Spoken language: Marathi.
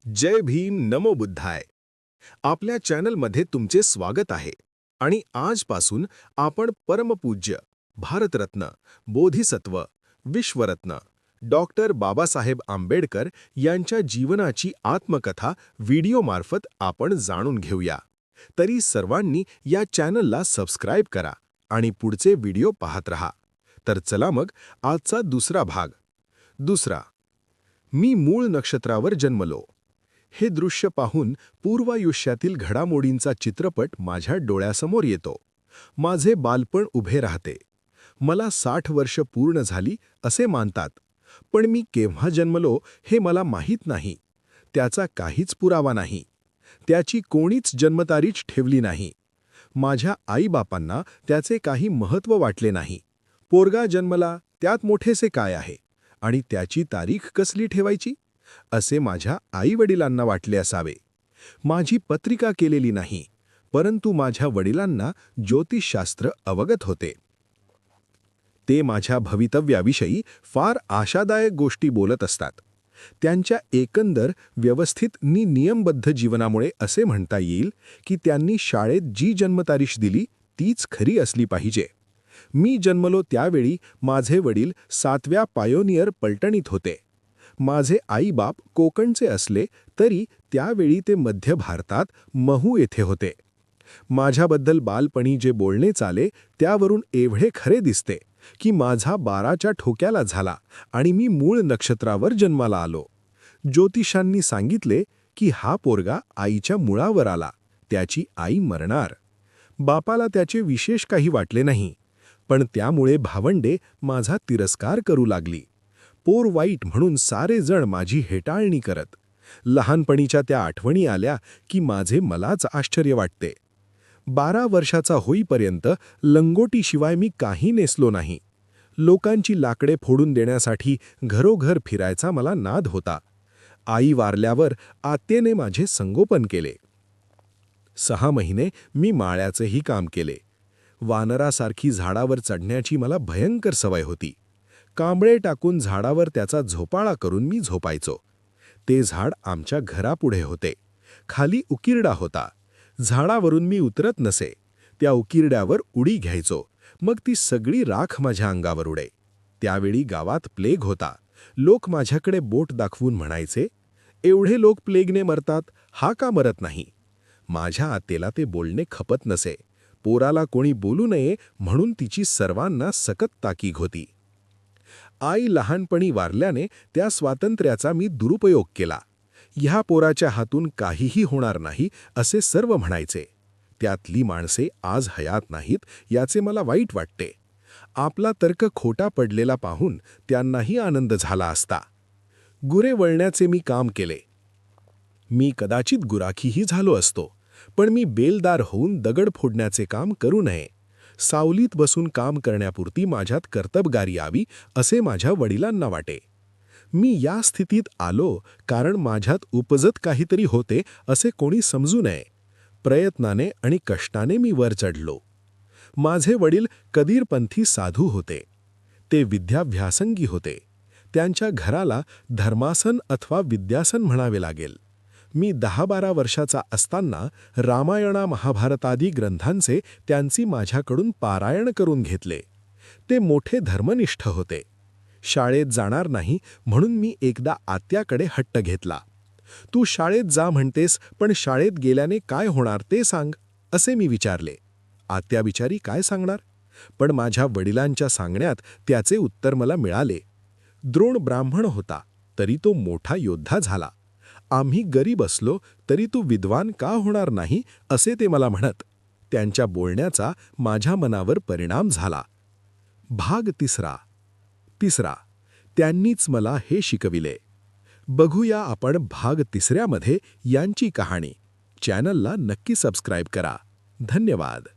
जय भीम नमो बुद्धाय. आपल्या चॅनलमध्ये तुमचे स्वागत आहे आणि आजपासून आपण परमपूज्य भारतरत्न बोधिसत्व विश्वरत्न डॉक्टर बाबासाहेब आंबेडकर यांच्या जीवनाची आत्मकथा व्हिडिओमार्फत आपण जाणून घेऊया. तरी सर्वांनी या चॅनलला सबस्क्राईब करा आणि पुढचे व्हिडिओ पाहत रहा. तर चला मग आजचा दुसरा भाग. मी मूळ नक्षत्रावर जन्मलो. हे दृश्य पाहून पूर्वायुष्यातील घडामोडींचा चित्रपट माझ्या डोळ्यासमोर येतो. माझे बालपण उभे राहते. मला 60 वर्ष पूर्ण झाली असे मानतात. पण मी केव्हा जन्मलो हे मला माहीत नाही. त्याचा काहीच पुरावा नाही. त्याची कोणीच जन्मतारीख ठेवली नाही. माझ्या आईबापांना त्याचे काही महत्त्व वाटले नाही. पोरगा जन्मला त्यात मोठेसे काय आहे आणि त्याची तारीख कसली ठेवायची असे माझ्या आईवडिलांना वाटले असावे. माझी पत्रिका केलेली नाही, परंतु माझ्या वडिलांना ज्योतिषशास्त्र अवगत होते. ते माझ्या भवितव्याविषयी फार आशादायक गोष्टी बोलत असतात. त्यांच्या एकंदर व्यवस्थित नियमबद्ध जीवनामुळे असे म्हणता येईल की त्यांनी शाळेत जी जन्मतारीख दिली तीच खरी असली पाहिजे. मी जन्मलो त्यावेळी माझे वडील 7व्या पायोनियर पलटणीत होते. माझे आईबाप कोकणचे असले तरी त्यावेळी ते मध्य भारतात महू येथे होते. माझ्याबद्दल बालपणी जे बोलणे चाले त्यावरून एवढे खरे दिसते की माझा 12च्या ठोक्याला झाला आणि मी मूळ नक्षत्रावर जन्माला आलो. ज्योतिषांनी सांगितले की हा पोरगा आईच्या मुळावर आला, त्याची आई मरणार. बापाला त्याचे विशेष काही वाटले नाही, पण त्यामुळे भावंडे माझा तिरस्कार करू लागली. पोर वाईट म्हणून सारे जण माझी हेटाळणी करत. लहानपणीच्या त्या आठवणी आल्या की माझे मलाच आश्चर्य वाटते. 12 वर्षाचा होईपर्यंत लंगोटीशिवाय मी काही नेसलो नाही. लोकांची लाकडे फोडून देण्यासाठी घरोघर फिरायचा मला नाद होता. आई वारल्यावर आत्याने माझे संगोपन केले. 6 महिने मी माळ्याचेही काम केले. वानरासारखी झाडावर चढण्याची मला भयंकर सवय होती. कांबळे टाकून झाडावर त्याचा झोपाळा करून मी झोपायचो. ते झाड आमच्या घरापुढे होते. खाली उकिरडा होता. झाडावरून मी उतरत नसे. त्या उकिरड्यावर उडी घ्यायचो. मग ती सगळी राख माझ्या अंगावर उडे. त्यावेळी गावात प्लेग होता. लोक माझ्याकडे बोट दाखवून म्हणायचे, एवढे लोक प्लेगने मरतात, हा का मरत नाही? माझ्या आतेला ते बोलणे खपत नसे. पोराला कोणी बोलू नये म्हणून तिची सर्वांना सकत ताकीद होती. आई लहानपणी वारल्याने त्या स्वातंत्र्याचा मी दुरुपयोग केला. ह्या पोराच्या हातून काहीही होणार नाही असे सर्व म्हणायचे. त्यातली माणसे आज हयात नाहीत याचे मला वाईट वाटते. आपला तर्क खोटा पडलेला पाहून त्यांनाही आनंद झाला असता. गुरे वळण्याचे मी काम केले. मी कदाचित गुराखीही झालो असतो, पण मी बेलदार होऊन दगड फोडण्याचे काम करू नये. सावलीत बसून काम करण्यापुरती माझ्यात कर्तबगारी यावी असे माझ्या वडिलांना वाटे. मी या स्थितीत आलो कारण माझ्यात उपजत काहीतरी होते असे कोणी समजू नये. प्रयत्नाने आणि कष्टाने मी वर चढलो. माझे वडील कदीरपंथी साधू होते. ते विद्याभ्यासंगी होते. त्यांच्या घराला धर्मासन अथवा विद्यासन म्हणावे लागेल. मी 10-12 वर्षाचा असताना रामायणा महाभारतादी ग्रंथांचे त्यांची माझ्याकडून पारायण करून घेतले. ते मोठे धर्मनिष्ठ होते. शाळेत जाणार नाही म्हणून मी एकदा आत्याकडे हट्ट घेतला. तू शाळेत जा म्हणतेस, पण शाळेत गेल्याने काय होणार ते सांग, असे मी विचारले. आत्या बिचारी काय सांगणार? पण माझ्या वडिलांच्या सांगण्यात त्याचे उत्तर मला मिळाले. द्रोण ब्राह्मण होता तरी तो मोठा योद्धा झाला. आम्ही गरीब असलो तरी तू विद्वान का होणार नाही असे ते मला म्हणत. त्यांच्या बोलण्याचा माझ्या मनावर परिणाम झाला. भाग तिसरा. त्यांनीच मला हे शिकविले. बघूया आपण भाग 3मध्ये यांची कहाणी. चॅनलला नक्की सबस्क्राईब करा. धन्यवाद.